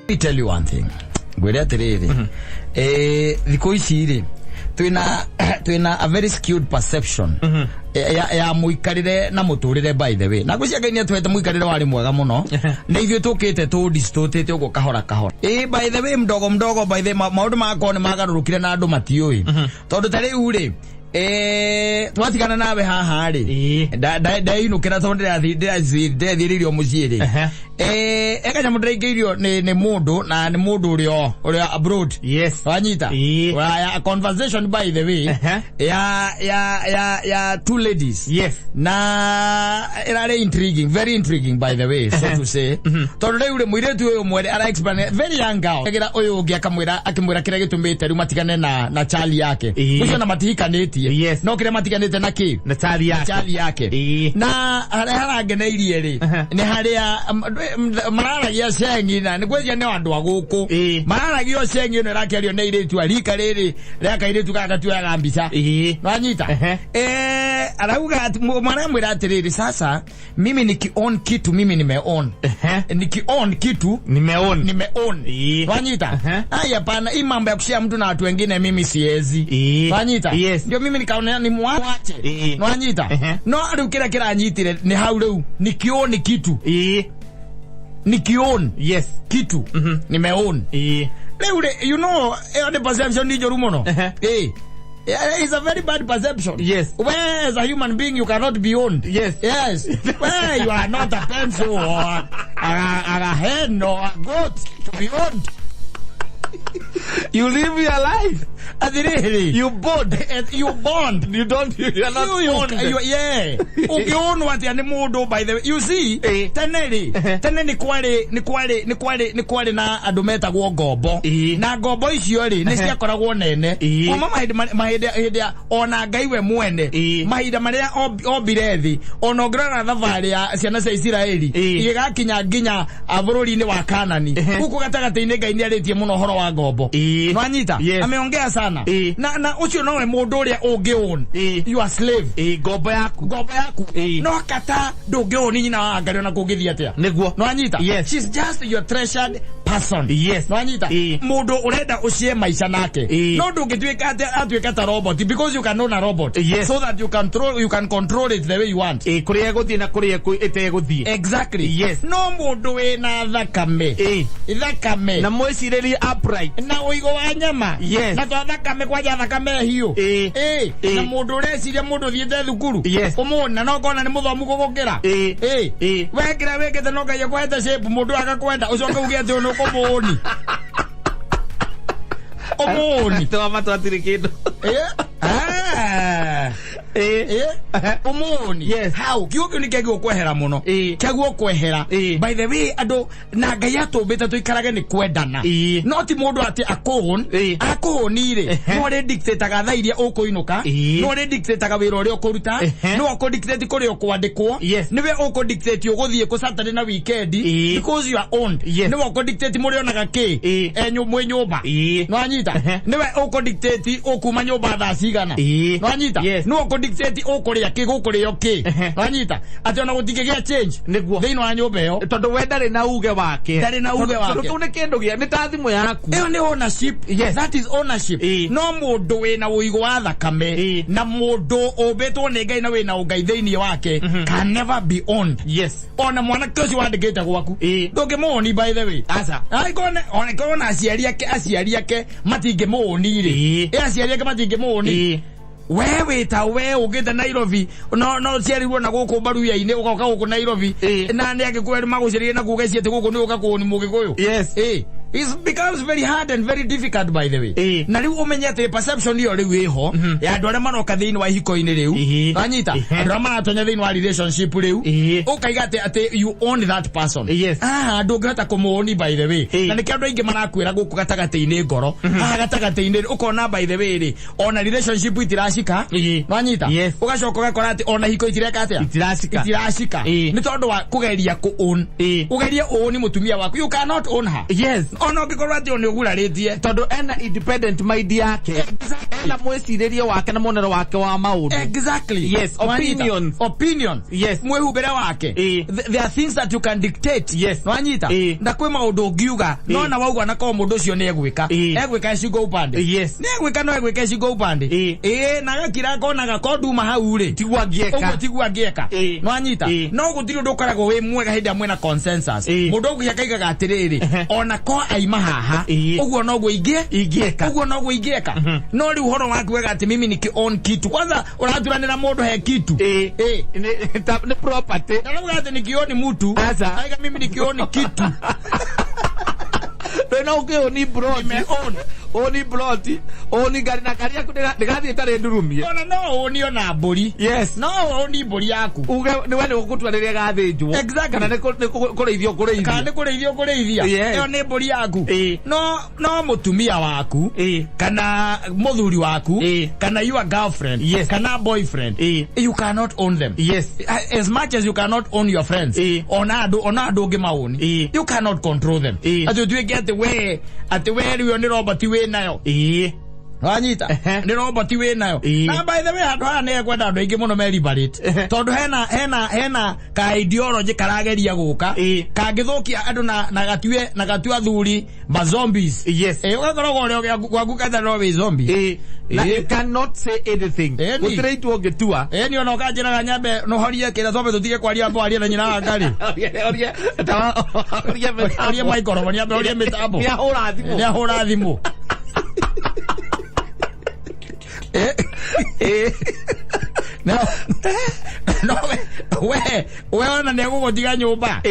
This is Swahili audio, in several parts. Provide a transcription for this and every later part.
me tell you one thing. Gwere atiriri. Thiko ici ri twina a very skewed perception ya muikarire na muturire by the way. Na guciaga ni atwete muikarire wari mwega muno. Na ithio tukite tu distorted ugo kahora kahora. By the way mdogo by the maundu makwa ni magarurukire na andu matiui. Tondu tari uri twatikana nawe haha ri ndainukira tondu ndirathiririo muciiri eka mudreigirio ni mundu na ni mundu urio abroad. Yes, wanyita a conversation by the way ya two ladies. Yes, na very intriguing by the way, so to say. Tondu rei uri muiretu uyu mwere ara explain very young girl agira uyu ungi akimwira kira gitumite riu matikane na chali yake ucio na matihikanĩtie. Yes, no kire matikanĩte na ki na chali yake na harangeneirie ri ni haria mararagia cengi na ni kwejia ni andu aguku mararagio cengi no rakiario na iretu arika riri reka iretu kaka tu ya mbica wanyita arauga mwana mwira atiriri sasa mimi niki-own kitu mimi nimeown niki-own kitu nimeown wanyita haya pana hii mambo ya kushia mtu na watu wengine mimi siezi wanyita ndio mimi nikaona ni mwache wanyita no arukira kiranyitire ni hau reu niki-own kitu niki-own kitu nimeown you know the perception ni joru mono it's a very bad perception. Yes, where as a human being you cannot be owned. Yes, where you are not a pencil or a hen or a goat to be owned. You live your life. You bond. You bond. You don't. You are not owned. Yeah. You own what you need by the way. You see. Tene ni kwale na adometa gwo gobo. Na gobo icio ri ni cia koragwo nene. Kuma mahide ona ngaiwe mwene. Mahide maria obirethi. Ona grana thavari ya ciana cia Israeli. Igakinya nginya abururi ni wa Kanani. Huko gatagate-ini Ngai ni aritie muno horo wa gobo. Nwanyita ameongea sana na ucio nowe mundu uria ungi-own you are slave gobo yaku no kata ndungi-own nyina wa Ngai ona kungithia atia niguo nwanyita she's just your treasured person. Yes, nwanyita mundu urenda ucie maisha nake no ndungituika atuika ta robot because you can own a robot so that you can control it the way you want kuria guthie na kuria iteguthie. Exactly. Yes, no mundu wina thakame na mwiciriri upright na uigo wa nyama na thakame kwa thakame hiyo na mundu ureciria mundu thiete thukuru umona no kona ni muthomu gugukira wekira wekete no Ngai akwete shape mundu akakwenda ucoke ugie ati no komoni omoni to amatwatire kindu omoni. Yes, how kiugo ni kegwo kwehera muno kegwo kwehera by the way ando na Ngai atumbite tuikarage ni kwendana no ti mundu ati akuhonire no re dictate ga tha iria ukuinuka no re dictate ga wira uria ukuruta no uko dictate kuri ukwandikwo niwe uko dictate uguthie ku Saturday na weekend because you are owned niwe uko dictate muri onaga ki mwe nyumba no anyita niwe uko dictate ukuma nyumba tha cigana no anyita no uko dictate ukuria ki gukuria ki wanyita ati ona gutikigia change niguo thino wa nyumba yo tondu we ndari na uge wake tu ne kindu gia ni ta thimu yaku iyo ni ownership. Yes, that is ownership. No mundu wina uigo wa thakame na mundu ubetwo ni Ngai na wina ungai thiini wake can never be owned. Yes, ona mwana kosi wandikite gwaku ndungimuoni by the way asa ona aciari ake matingimuoni ri aciari ake matingimuoni wewe ta we ugite Nairobi no ciarirwo na guku baruya-ini ugoka guku Nairobi na ni agikweri magucirie na kugeci ati guku ni ugakuoni mugikuyu. Yes, it becomes very hard and very difficult by the way na riu umenyete perception yo riu iho ya andu aria manoka thiini wa hiko-ini riu anyita andu aria maratonya thiini wa relationship riu ukaiga ati you own that person. Ndungihota kumuoni by the way na nikio andu aingi marakwira guku gatagati-ini ngoro gatagati-ini ukona by the way ri ona relationship itirashika nwanyita ugacoka ugakora ati ona hiko itireka atia itirashika ni tondu wa kugeria ku own ugeria own mutumia waku you cannot own her. Yes, ono gikorwa ati oni uguraritie tondu ena independent mind yake ena mwecireria wake na monero wake wa maundu. Exactly. Yes, opinion. Yes. Mwehubere wake. There are things that you can dictate. Yes. Wanyita. Ndakwe maundu ngiuga. No na wauga na ko mundu cio ne egwika. Egwika cigo upande. Yes. Ne egwika no egwika cigo upande. Na gakira ko na gakoduma hau ri. Tigwa gieka. Tigwa gieka. Wanyita. No gutiri ndukarago we mwega hindi amwe na consensus. Mundu ugu yakaiga gatiriri. Ona ko aima haha. Uguo no gwo igieka. Uguo no gwo igieka. No ri uhoro waku wega ati mimi niki own kitu. Kwanza unaturanira mundu he kitu. Ni property. Na uga ati nikioni mtu. Aiga mimi nikioni kitu. Tena ukioni broti. Oni broti. Oni gari na gari yaku ndigathie tare ndurumie. No oni ona mburi. Yes. No oni mburi yaku. Uge ni wene gukutwarire gathinjwo. Exactly. Kana ni kureithio kureithia. Kana ni kureithio kureithia. Iyo ni mburi yaku. No mutumia waku. Kana muthuri waku. Kana your girlfriend. Yes. Kana boyfriend. You cannot own them. Yes. As much as you cannot own your friends. Ona adu ngimaoni. You cannot control them. As you get the way at the way you ni Robert we nayo. Wanyita ni Robert we nayo. Na by the way hatu hana ekwenda andu ingi muno meliberate. Tondu hena ka ideology karageria guka. Kangithukia andu na gatue thuri ba zombies. Yes. Ugakorogo uri gwaku katha no we zombie. You cannot say anything. Utiraitu ogetua. Ni ona ukajira nyambe no horie kira zobe tutige kwaria mbo aria na nyina wa ngari. Orie micro ni ambe orie mitambo. Ni ahura thimu. No we ona ne gugotiga nyumba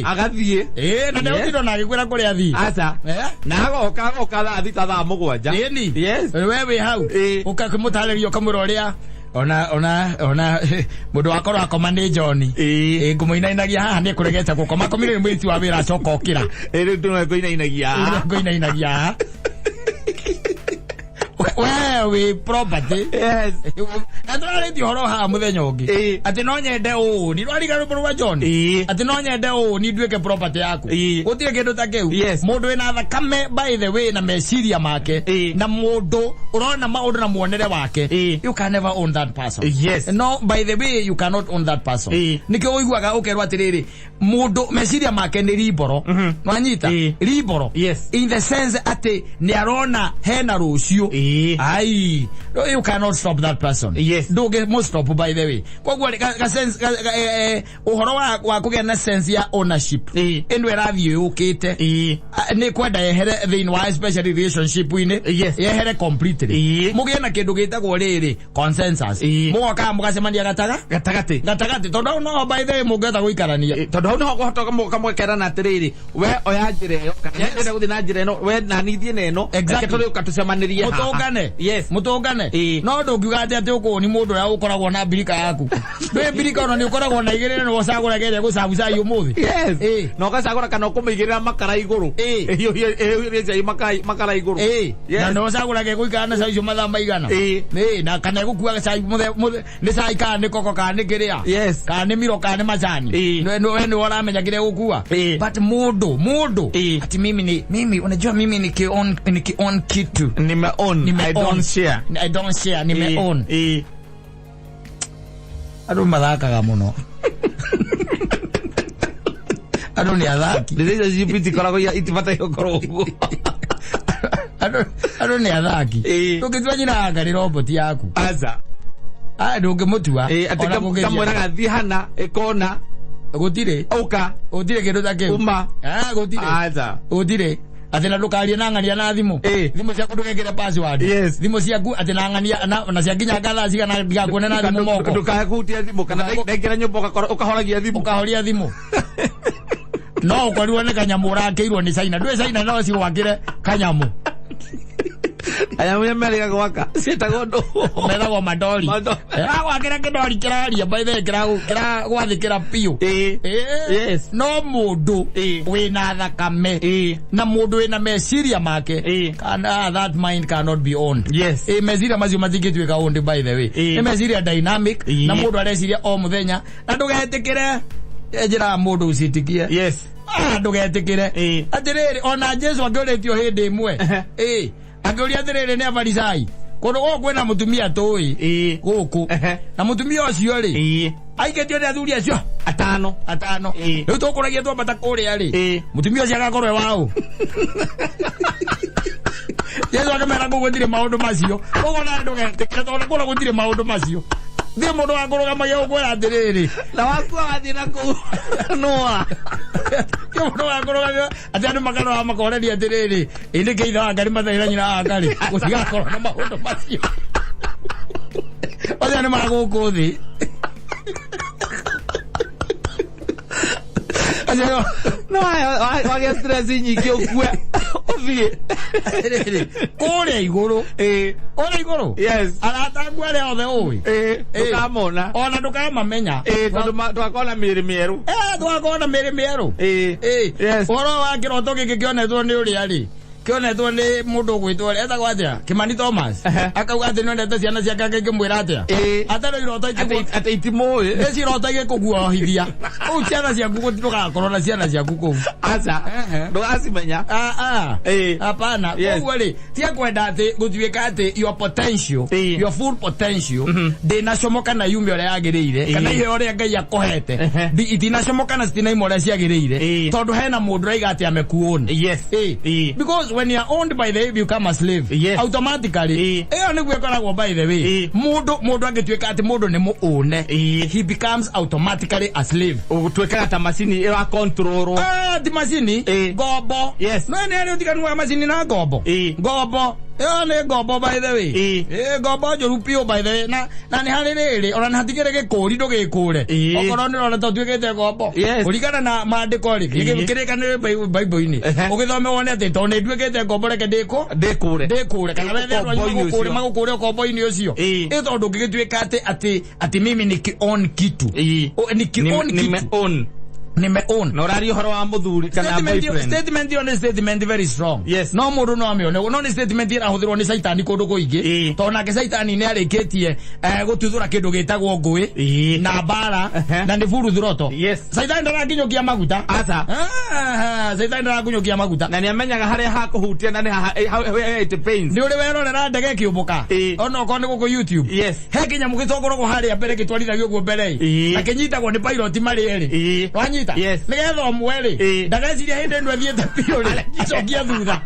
agathie na ne utiro na gikwira kuri athi acha na agoka thaa thita mugwanja. Yes. We hau ukamutalerio kamuro ria ona mundu wakorwo akomane John ngumuinainagia haha ni kuregeta gukoma komire mwiti wa wira acoka okira ri ndu ngoinainagia we property. Yes. Adware di horo ha muthenya ungi ati no nyende u ni rwari garu buru wa John ati no nyende u ni dueke property yaku gutire kindu ta kiu. Mundu ina thakame by the way na meciria make na mundu urona maundu na muonere wake. You can never own that person. Yes. No, by the way you cannot own that person. Nikio uiguaga ukerwa atiriri mundu meciria make ni liboro nwanyita liboro. Yes. In the sense ati ni arona hena rucio. Ai, you cannot stop that person. Yes. Do get most stop by the way. Kwa ka sense uhoro wa kugia na sense ya ownership. Endwe rathie ukite. Ni kwenda yehere the in wise special relationship wine. Yes. Yehere completely. Mugie na kindu gitagwo riri consensus. Mugoka mugacemania gatagati tondu no by the way mugeta guikarania. Tondu no gohotoka mukamwekerana atiriri we oya njire yo kana ndenda guthi na njire no we na nithie neno. Exactly. Ukatucemanirie ha. Mutongane. Yes. Mutongane. No ndungiuga ati uko ni mundu ya ukoragwo na birika yaku. We birika ono ni ukoragwo na igire no gocagura gere gucabuca iyo muthi. Yes. No gacagura kana ukumigirira makara iguru. Iyo ije makara iguru. Na no gocagura ge guikana sa icio mathaa maigana. Na kana gukua gacai muthe ni sai kana ni koko kana ni kiria. Yes. Kana ni miro kana ni majani. No we ni uramenya kire gukua. But mundu ati mimi unajua mimi niki own kitu. I don't share. Nime own. Adu madhakaga muno. Adu ni athaki. Ndizo jipiti koragwo ya itibata yokorogo. Adu ni athaki. Tukitwa nyina ngari robot yaku. Aza. Ndungimutua. Ati kamwera gathi hana ekona. Gutire. Oka. Gutire kindu ta kiu. Uma. Gutire. Aza. Gutire. Atena lukaria na ngania na thimu. Thimu cia kundu ngekire password. Yes. Thimu ciaku atena ngania na cia ginya ngatha ciga na ndia kuona na thimu moko. Ndukahutia thimu kana ndengera nyumba ukahoragia thimu. Ukahoria thimu. No ukorirwo ni kanyamu urakeirwo ni China. Ndwe China no ci gwakire kanyamu. Aya mwe meriga gwaka. Cietagwo ndo. Meragwo madori. Gwakira kidori kiraria by the kira gwathikira piu. Yes. No mundu wina thakame. Na mundu wina meciria make. That mind cannot be owned. Yes. Meciria macio matingituika owned by the way. Meciria dynamic na mundu areciria o muthenya. Na ndugetikire ejira mundu ucitikie. Yes. Ndugetikire. Atiriri ona Jesu angiuritio hindi imwe. Angiuria atiriri ni afarisai. kono kwena mutumia toi guku na mutumia ucio ri aigete ri athuri acio atano riu tukuragia twambata kuria ri mutumia ucio agakorwe wao yezo akamera gugutire maundu macio ugona ndugete tona kura gutire maundu macio thie mundu wakuruga mayo kwera atiriri na wakua wathina ku noa ke mundu wakuruga ati andu makano makoreria atiriri indi keitha wa ngari mathaira nyina wa ngari gutigakorwo na maundu macio othe andu maguku thi no wage stress nyingi ukue uthie kuria iguru ora iguru yes aratangu ale othe ui tukamona ona tukamamenya twakona miri mieru twakona miri mieru yes oro wa kiroto giki kionetwo ni uria ri kionetwo ni mundu gwitwo etagwo atia Kimani Thomas akauga ati no ndete ciana ciake ngimwira atia ataro iroto ati itimo eci iroto igikuguohithia u ciana ciaku gutigakorwo na ciana ciaku kuu aca ndugacimenya hapana koguo ri tia kwenda ati gutuika ati your potential your full potential ndinacomoka na yume uria yagiriire kana ihe uria Ngai akohete itinacomoka na citinaima uria ciagiriire tondu hena mundu raiga ati amekuoni yes because when you are owned by the way, you become a slave automatically ni gwekoragwo by the way mundu angituika ati mundu ni muone he becomes automatically a slave ugutweka ta machine ira control di machine gobo yes no ni ari utikanu wa machine na gobo gobo ne gobo by the way gobo jorupio by the way na ni haririri ona hatigere gikuri ndugikure okoro ni rona tutwikete gobo urigana na maandiko ri gikirika ni bible ini ugithome wone ati to ne ndwikete gobo reke ndikure kana wethe magukure gobo ini ucio tondu ngigitwika ati mimi ni on kitu ni kitu nimeona no rari horo wa muthuri kana boyfriend statement very strong yes no mundu no amione no ni statement irahuthirwo ni saitani kundu kuingi to nake saitani ni arikitie gututhura kindu gitagwo ngui na bara na ni furu thuroto yes saitani ndarakinyokia maguta aca saitani ndarakinyokia maguta na ni amenyaga haria hakuhutia na ni how it pains ni uri werorera ndege kiumbuka ona ko ni guku YouTube yes he kinya mugitongorwo haria mbere gitwarithagio guo mbere na kinyitagwo ni pilot mari eri wanyita yes nigetha omweri ndageciria hindi ndu athiete piu ri icokia thutha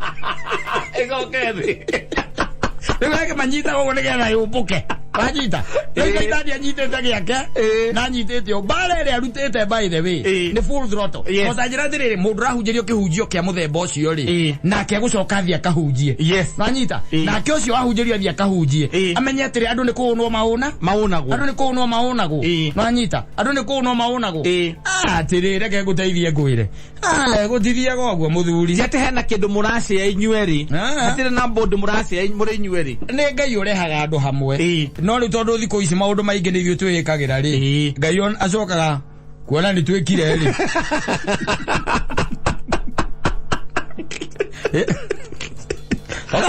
igokethi Nigake manyita gogo nigetha yumbuke wanyita saitani anyitete giake na anyitete obara ri arutete by the way ni full throttle otajira ndiriri mundu rahunjirio kihunjio kia muthemba ucio ri nake gucoka thia kahunjie yes wanyita nake ucio wahunjirio thia kahunjie amenye atiri andu ni kuunwo maunago andu ni kuunwo maunago wanyita andu ni kuunwo maunago atirire ke guteithie ngwire gutithia goguo muthuri ati hena kindu muracia inyueri atire na board muracia muri inyueri ni Ngai urehaga andu hamwe no ri tondu thiko ici maundu maingi ni ithuĩ twĩkagira ri Ngai acokaga kuona ni twĩkire ri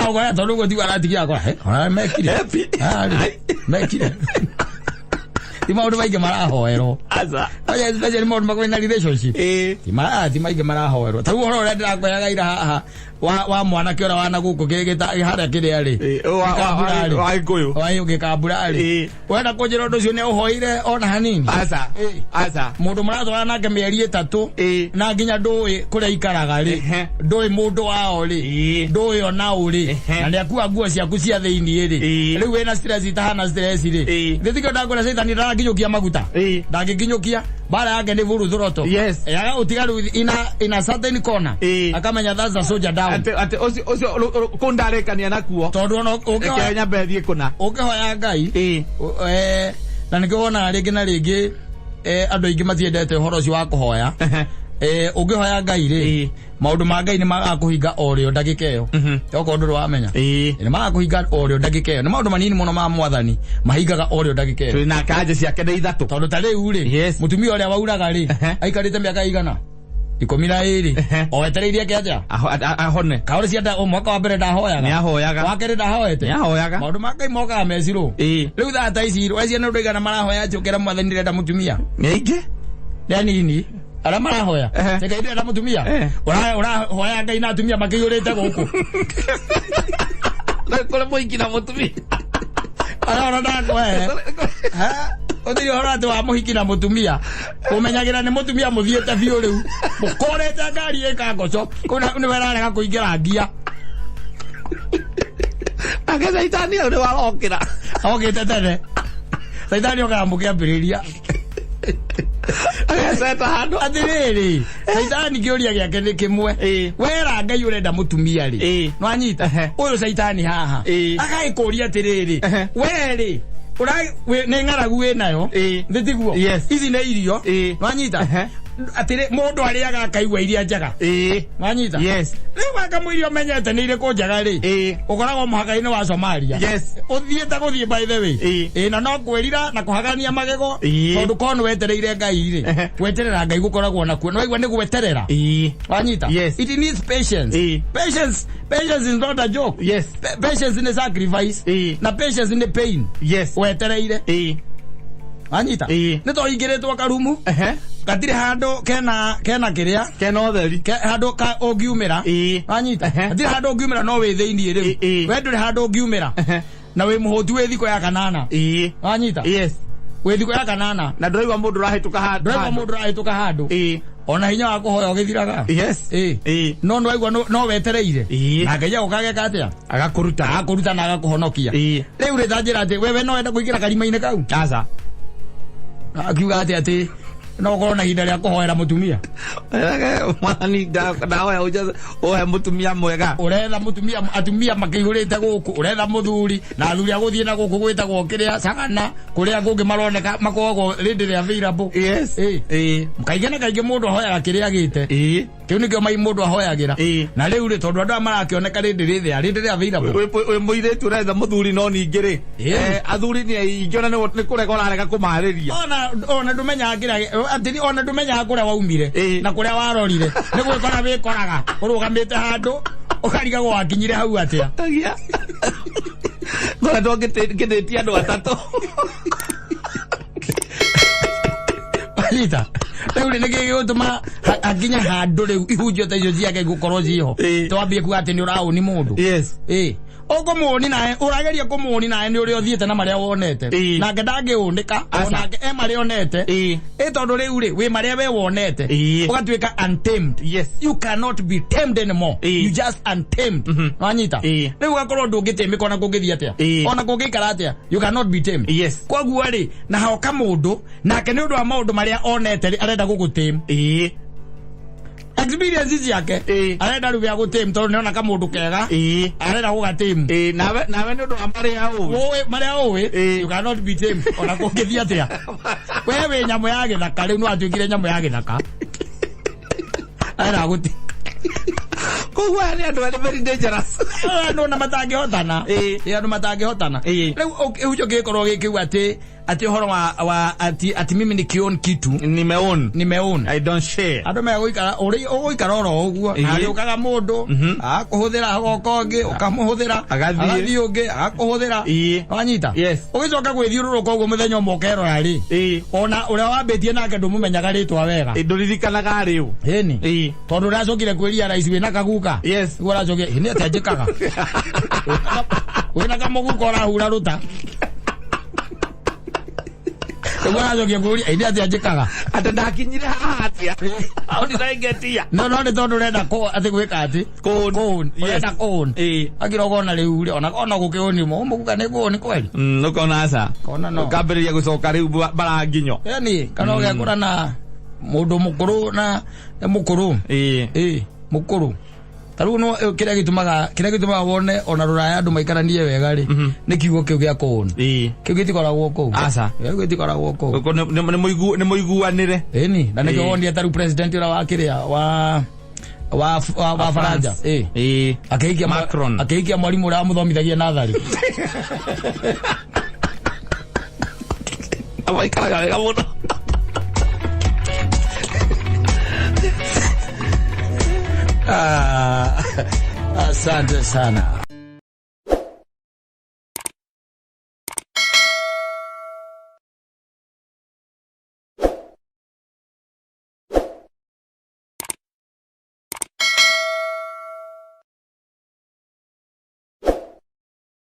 oga tondu gũthi aratigia kwa mekire ti maundu maingi marahoerwo aca oya especially maundu makwena relationship ti maingi marahoerwo tagu horo uria ndirakweaga ira haha wa mwana kiora wana guku kigita haria kiria ri wa iguyu wa ugikambura ri wenda kunjira undu ucio ni uhoire ona hanini aca mundu maratwara nake mieri 3 na nginya ndui kuria ikaraga ri ndui mundu wao ri ndui ona uri na ni akua nguo ciaku cia thiini ri riu wena stress itahana stress ri ndithiko ndagura saitani ndakinyukia maguta ndakinyukia bara yake ni vuru thuroto yaga utigaru ina certain corner akamenya that's a soldier down ate ocio kundarekania nakuo tondu ono ukenya bethie kuna ukihoya Ngai na nikona ringi na ringi andu aingi matiendete horo cio wa kuhoya ukihoya Ngai ri maundu ma Ngai ni magakuhinga orio ndagika iyo toko ndu wamenya ni magakuhinga orio ndagika iyo ni maundu manini muno ma mwathani mahingaga orio ndagika iyo twina kanje ciake ni ithatu tondu ta riu ri mutumia uria wauraga ri aikarite miaka igana 12 oetereirie kiaja ahone kauri cia mwaka wa mbere ndahoyaga ni ahoyaga wakere ndahoete ni ahoyaga maundu ma Ngai mokaga meciru riu thata ici wecia ni nduigana marahooya njukira mwathani ndirenda mutumia ngi nini ara marahoya teka ndirenda mutumia urahoya Ngai na atumia makiyurite guku na kole muingi na mutumia Ara ndako ha othiri hora tu wa muhiki na mutumia umenyagira ni mutumia muthiete biu riu mukorete ngari ikagoco kuna ni werarega kuingira ngia ake saitani uri warokira okite tene saitani okamukia mbiriria seta hando athiriri saitani kiuria giake ni kimwe wera ngai urenda mutumia ri no anyita uyu saitani haha agaikuria atiriri weri urai ni ngaragu winayo nditiguo ici ni irio no anyita atire mundu ariaga akaigua iria njaga manyita riu akamwirio menyete ni ire kunjaga ri ukoragwo muhaka-ini wa Somalia uthiete guthie by the way na no kwirira na kuhagania magego tondu kono wetereire ngai ri weterera ngai gukoragwo nakuo no aigua ni gweterera manyita it needs patience patience is not a joke patience is a sacrifice na patience is pain wetereire manyita ni to ingiritwo karumu gatire hando kena kiria kena otheri hando ka ogiumira anyita gatire hando ogiumira no we theini ri we ndure hando ogiumira na we muhotu we thiko ya kanana anyita we thiko ya kanana na ndroigwa mundu rahituka hando ona hinya wa kuhoya ugithiraga no aigwa no wetereire na ngai ukage katia agakuruta na agakuhonokia riu ri thanjira ati wewe no wenda kuingira karima-ini kau aca akiuga ati no korona hinda ria kuhoera mutumia mani dawa uja ohe mutumia mwega uretha mutumia atumia makihurite guku uretha muthuri na athuri aguthie na guku gwitagwo kiria sagana kuria gungi maroneka makogo rindi ria available mukaige na kaige mundu ahoyaga kiria agite kiu nikio mai mundu ahoyagira na riu ri tondu andu marakioneka rindi ria available we muiretu uretha muthuri no ningiri athuri ni ingiona ni kurega urarega kumariria ona ndumenya kiria atiri ona ndumenya kuria waumire na kuria warorire ni gwikora wikoraga urugamite handu ukariga gwakinyire hau atia ngora ndo ngitia andu atatu alita riu ni gigutuma aginya handu riu ihunjio ta icio ciake gukorwo ciho twambie kuga ati ni urauni mundu okomoni nae urageria komoni nae ni uri othiete na maria wonete na ngedange undika ona nge maria onete tondu riu ri we maria we wonete ugatwika untamed you cannot be tamed anymore you just untamed wanyita riu ugakorwo ndungitemeka ona kungithia atia ona kungikara atia you cannot be tamed koguo ri na hoka mundu nake ni undu wa maundu maria onete ri arenda gugutame experience yake arenda rubi agutem tondu niona kama mundu kega arenda gugatem nawe ni undu wa maria owe you cannot be tamed ona kungithia atia wewe nyamu ya githaka riu no atwikire nyamu ya githaka arenda guti kuwa ni andu very dangerous andu na matangihotana andu matangihotana riu ujo gikorwo gikiuga ati horo wa ati mimi nikion kitu nimeon I don't share andu meguikara uri uguikara oro uguo ari ukaga mundu akuhuthira gokongi ukamuhuthira agathii ungi akuhuthira wanyita ugicoka gwithiururuka uguo muthenya mokero ari ona uria wambitie nake ndumumenyaga ritwa wega nduririkanaga riu tondu uracokire kwiria raisi wina kaguka uracokire ni atia njikaga wina kamuguka urahura ruta Unajokia kuria indi atia njikaga ati ndakinyire haha atia au ndirengetia no ni tondu renda ko ati gwika ati kon renda kon agirogo na riu ri ona gukioni mo muguka ni goni kweli ukona asa kona no kaberia gucoka riu baranginyo yani kana ugekura na mundu mukuru na mukuru mukuru taru no kiria gitumaga wone ona ruraya andu maikaranie wega ri ni kiugo kiu gia kon kiu gitikoragwo ko asa kiu gitikoragwo ko ni muiguanire ni na nikio wonia taru president ura wa kiria wa Faranja akeikia Macron akeikia mwalimu ura muthomithagia nathari awaikaraga wega muno asante sana.